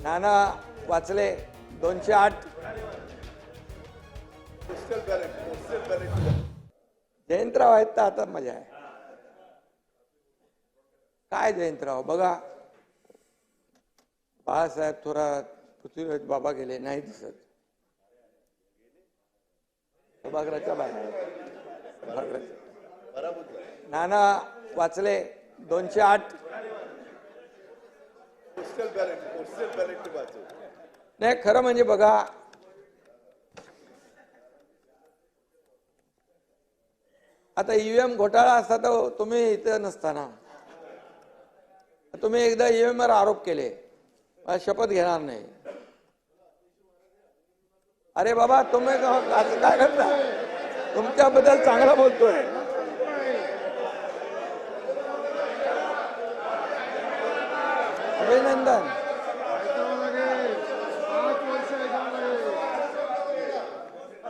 नाना वाचले 208. जयंतराव आहेत तर आता मजा आहे. काय जयंतराव बघा, बाळासाहेब थोरात, पृथ्वीराज बाबा गेले नाही दिसत. सभागृहाच्या बाहेर. नाना वाचले 208. नाही खरं म्हणजे बघा, आता ईव्हीएम घोटाळा असता तर तुम्ही इथं नसताना. तुम्ही एकदा ईव्हीएम वर आरोप केले, शपथ घेणार नाही. अरे बाबा तुम्ही काय करता, तुमच्याबद्दल चांगला बोलतोय. अभिनंदन.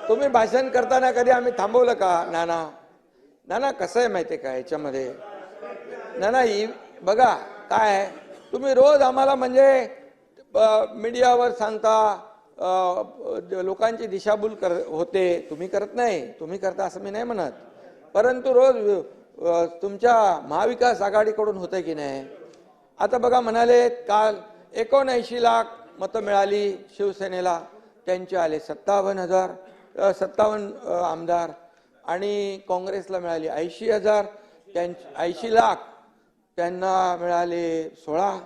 तुम्ही भाषण करताना कधी आम्ही थांबवलं का? नाना नाना कसं आहे माहिती आहे का याच्यामध्ये? नाना बघा काय आहे, तुम्ही रोज आम्हाला म्हणजे मीडियावर सांगता, लोकांची दिशाभूल होते. तुम्ही करत नाही, तुम्ही करता असं मी नाही म्हणत, परंतु रोज तुमच्या महाविकास आघाडीकडून होते की नाही. आता बघा म्हणाले काल 79 लाख मतं मिळाली शिवसेनेला, त्यांचे आले 57 आमदार, आणि काँग्रेसला मिळाली 80 लाख, त्यांना मिळाले 16.